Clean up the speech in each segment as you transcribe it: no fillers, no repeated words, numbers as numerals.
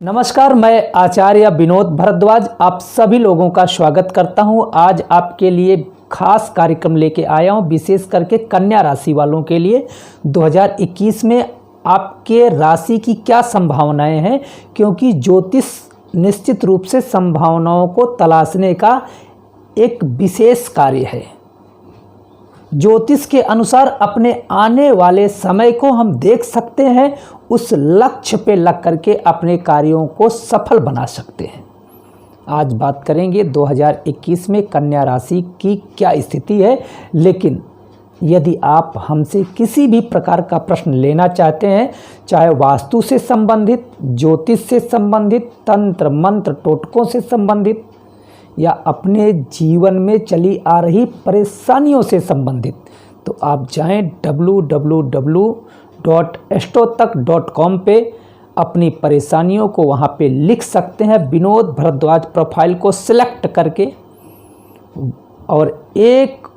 नमस्कार, मैं आचार्य विनोद भारद्वाज आप सभी लोगों का स्वागत करता हूं। आज आपके लिए खास कार्यक्रम लेके आया हूं, विशेष करके कन्या राशि वालों के लिए 2021 में आपके राशि की क्या संभावनाएं हैं, क्योंकि ज्योतिष निश्चित रूप से संभावनाओं को तलाशने का एक विशेष कार्य है। ज्योतिष के अनुसार अपने आने वाले समय को हम देख सकते हैं, उस लक्ष्य पे लग करके अपने कार्यों को सफल बना सकते हैं। आज बात करेंगे 2021 में कन्या राशि की क्या स्थिति है। लेकिन यदि आप हमसे किसी भी प्रकार का प्रश्न लेना चाहते हैं, चाहे वास्तु से संबंधित, ज्योतिष से संबंधित, तंत्र मंत्र टोटकों से संबंधित या अपने जीवन में चली आ रही परेशानियों से संबंधित, तो आप जाएं www.astrotak.com पे अपनी परेशानियों को वहाँ पे लिख सकते हैं, विनोद भारद्वाज प्रोफाइल को सिलेक्ट करके, और एक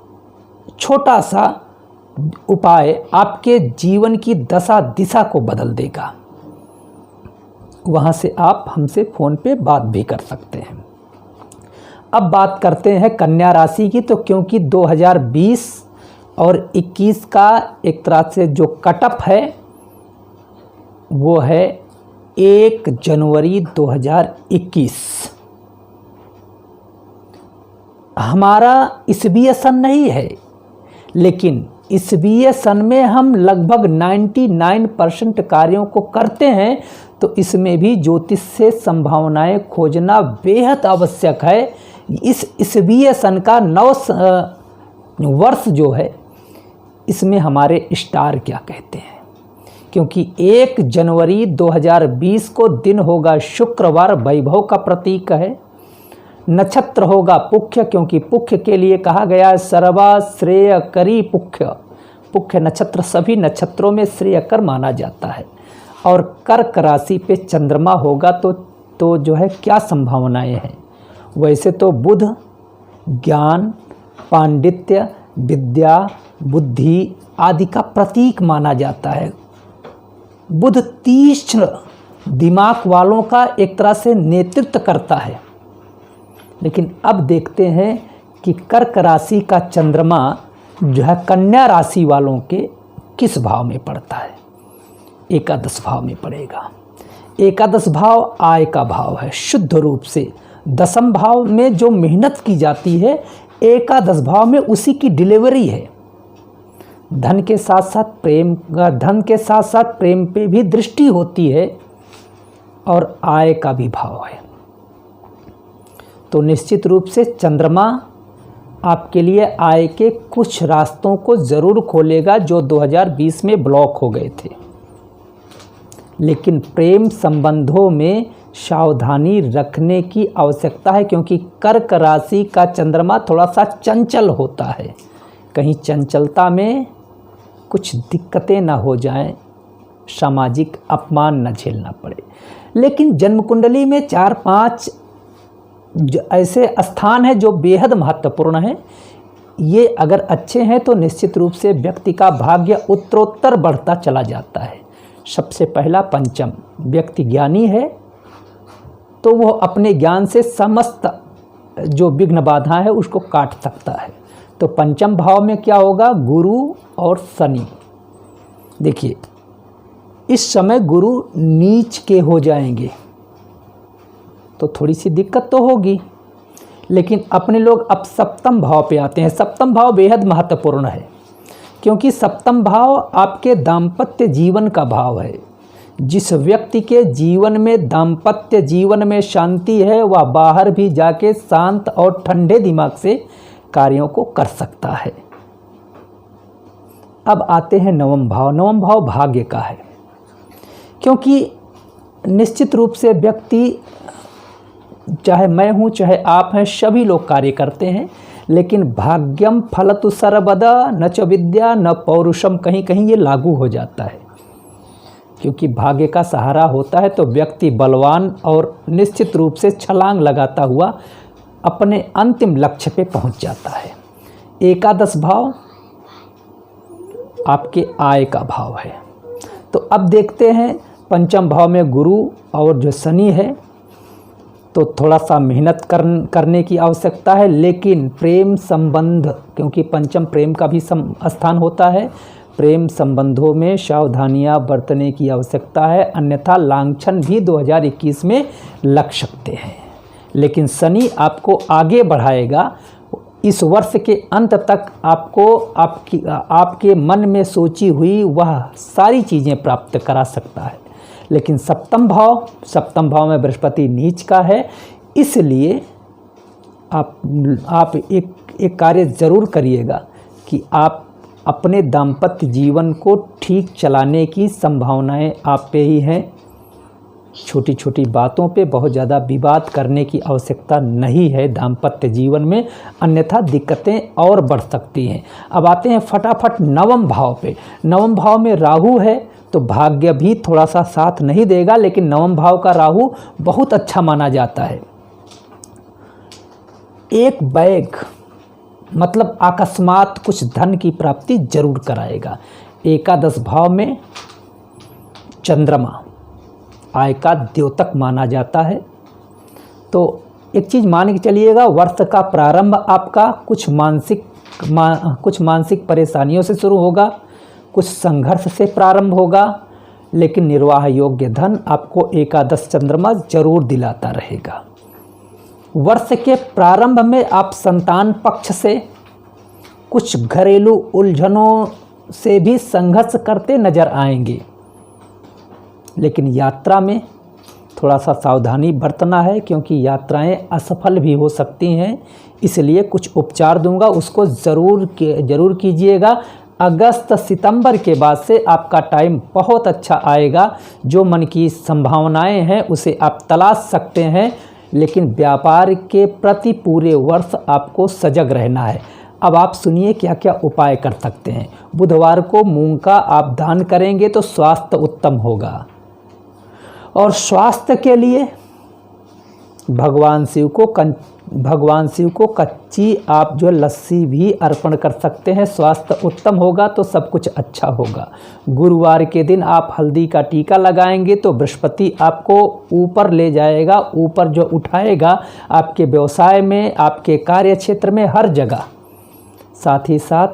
छोटा सा उपाय आपके जीवन की दशा दिशा को बदल देगा। वहाँ से आप हमसे फ़ोन पे बात भी कर सकते हैं। अब बात करते हैं कन्या राशि की। तो क्योंकि 2020 और 21 का एक तरह से जो कटअप है वो है 1 जनवरी 2021। हमारा ईसवीय सन नहीं है, लेकिन ईसवीय सन में हम लगभग 99% कार्यों को करते हैं, तो इसमें भी ज्योतिष से संभावनाएं खोजना बेहद आवश्यक है। इस ईसवीय सन का नव वर्ष जो है, इसमें हमारे स्टार क्या कहते हैं, क्योंकि 1 जनवरी 2020 को दिन होगा शुक्रवार, वैभव का प्रतीक है। नक्षत्र होगा पुख्य, क्योंकि पुख्य के लिए कहा गया है सर्वा श्रेयकरी पुख्य। पुख्य नक्षत्र सभी नक्षत्रों में श्रेयकर माना जाता है। और कर्क राशि पे चंद्रमा होगा, तो जो है क्या संभावनाएं हैं। वैसे तो बुध ज्ञान, पांडित्य, विद्या, बुद्धि आदि का प्रतीक माना जाता है। बुध तीक्ष्ण दिमाग वालों का एक तरह से नेतृत्व करता है। लेकिन अब देखते हैं कि कर्क राशि का चंद्रमा जो है कन्या राशि वालों के किस भाव में पड़ता है। एकादश भाव में पड़ेगा। एकादश भाव आय का भाव है शुद्ध रूप से। दशम भाव में जो मेहनत की जाती है, एकादश भाव में उसी की डिलीवरी है। धन के साथ साथ प्रेम पे भी दृष्टि होती है, और आय का भी भाव है। तो निश्चित रूप से चंद्रमा आपके लिए आय के कुछ रास्तों को ज़रूर खोलेगा जो 2020 में ब्लॉक हो गए थे। लेकिन प्रेम संबंधों में सावधानी रखने की आवश्यकता है, क्योंकि कर्क राशि का चंद्रमा थोड़ा सा चंचल होता है। कहीं चंचलता में कुछ दिक्कतें ना हो जाएं, सामाजिक अपमान न झेलना पड़े। लेकिन जन्म कुंडली में 4-5 ऐसे स्थान हैं जो बेहद महत्वपूर्ण हैं। ये अगर अच्छे हैं तो निश्चित रूप से व्यक्ति का भाग्य उत्तरोत्तर बढ़ता चला जाता है। सबसे पहला पंचम, व्यक्ति ज्ञानी है तो वो अपने ज्ञान से समस्त जो विघ्न बाधा है उसको काट सकता है। तो पंचम भाव में क्या होगा, गुरु और शनि। देखिए इस समय गुरु नीच के हो जाएंगे, तो थोड़ी सी दिक्कत तो होगी। लेकिन अपने लोग अब सप्तम भाव पे आते हैं। सप्तम भाव बेहद महत्वपूर्ण है, क्योंकि सप्तम भाव आपके दाम्पत्य जीवन का भाव है। जिस व्यक्ति के जीवन में दाम्पत्य जीवन में शांति है, वह बाहर भी जाके शांत और ठंडे दिमाग से कार्यों को कर सकता है। अब आते हैं नवम भाव। नवम भाव भाग्य का है, क्योंकि निश्चित रूप से व्यक्ति, चाहे मैं हूँ चाहे आप हैं, सभी लोग कार्य करते हैं। लेकिन भाग्यम फलतु सर्वदा न च विद्या न पौरुषम, कहीं कहीं ये लागू हो जाता है। क्योंकि भाग्य का सहारा होता है तो व्यक्ति बलवान और निश्चित रूप से छलांग लगाता हुआ अपने अंतिम लक्ष्य पे पहुंच जाता है। एकादश भाव आपके आय का भाव है। तो अब देखते हैं पंचम भाव में गुरु और जो शनि है, तो थोड़ा सा मेहनत करने की आवश्यकता है। लेकिन प्रेम संबंध, क्योंकि पंचम प्रेम का भी स्थान होता है, प्रेम संबंधों में सावधानियां बरतने की आवश्यकता है, अन्यथा लांछन भी 2021 में लग सकते हैं। लेकिन शनि आपको आगे बढ़ाएगा। इस वर्ष के अंत तक आपको आपके मन में सोची हुई वह सारी चीज़ें प्राप्त करा सकता है। लेकिन सप्तम भाव में बृहस्पति नीच का है, इसलिए आप एक कार्य ज़रूर करिएगा कि आप अपने दाम्पत्य जीवन को ठीक चलाने की संभावनाएं आप पे ही हैं। छोटी छोटी बातों पे बहुत ज़्यादा विवाद करने की आवश्यकता नहीं है दाम्पत्य जीवन में, अन्यथा दिक्कतें और बढ़ सकती हैं। अब आते हैं फटाफट नवम भाव पे। नवम भाव में राहु है, तो भाग्य भी थोड़ा सा साथ नहीं देगा, लेकिन नवम भाव का राहु बहुत अच्छा माना जाता है। एक बैग मतलब अकस्मात कुछ धन की प्राप्ति जरूर कराएगा। एकादश भाव में चंद्रमा आय का द्योतक माना जाता है। तो एक चीज़ मान के चलिएगा, वर्ष का प्रारंभ आपका कुछ मानसिक परेशानियों से शुरू होगा, कुछ संघर्ष से प्रारंभ होगा, लेकिन निर्वाह योग्य धन आपको एकादश चंद्रमा जरूर दिलाता रहेगा। वर्ष के प्रारंभ में आप संतान पक्ष से कुछ घरेलू उलझनों से भी संघर्ष करते नजर आएंगे, लेकिन यात्रा में थोड़ा सा सावधानी बरतना है, क्योंकि यात्राएं असफल भी हो सकती हैं। इसलिए कुछ उपचार दूंगा, उसको ज़रूर कीजिएगा। अगस्त सितंबर के बाद से आपका टाइम बहुत अच्छा आएगा। जो मन की संभावनाएं हैं उसे आप तलाश सकते हैं, लेकिन व्यापार के प्रति पूरे वर्ष आपको सजग रहना है। अब आप सुनिए क्या क्या उपाय कर सकते हैं। बुधवार को मूंग का आप दान करेंगे तो स्वास्थ्य उत्तम होगा। और स्वास्थ्य के लिए भगवान शिव को कच्ची आप जो लस्सी भी अर्पण कर सकते हैं। स्वास्थ्य उत्तम होगा तो सब कुछ अच्छा होगा। गुरुवार के दिन आप हल्दी का टीका लगाएंगे तो बृहस्पति आपको ऊपर ले जाएगा, ऊपर जो उठाएगा आपके व्यवसाय में, आपके कार्य क्षेत्र में, हर जगह। साथ ही साथ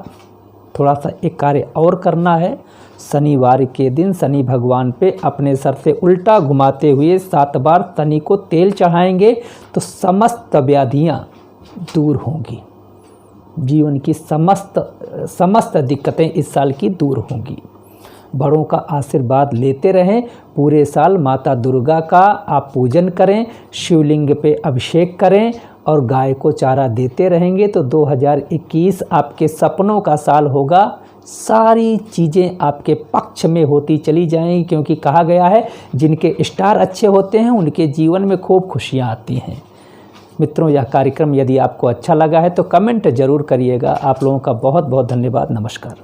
थोड़ा सा एक कार्य और करना है। शनिवार के दिन शनि भगवान पे अपने सर से उल्टा घुमाते हुए 7 बार शनि को तेल चढ़ाएंगे तो समस्त व्याधियां दूर होंगी। जीवन की समस्त दिक्कतें इस साल की दूर होंगी। बड़ों का आशीर्वाद लेते रहें। पूरे साल माता दुर्गा का आप पूजन करें, शिवलिंग पे अभिषेक करें और गाय को चारा देते रहेंगे तो 2021 आपके सपनों का साल होगा। सारी चीज़ें आपके पक्ष में होती चली जाएंगी, क्योंकि कहा गया है जिनके स्टार अच्छे होते हैं उनके जीवन में खूब खुशियाँ आती हैं। मित्रों, यह कार्यक्रम यदि आपको अच्छा लगा है तो कमेंट ज़रूर करिएगा। आप लोगों का बहुत बहुत धन्यवाद। नमस्कार।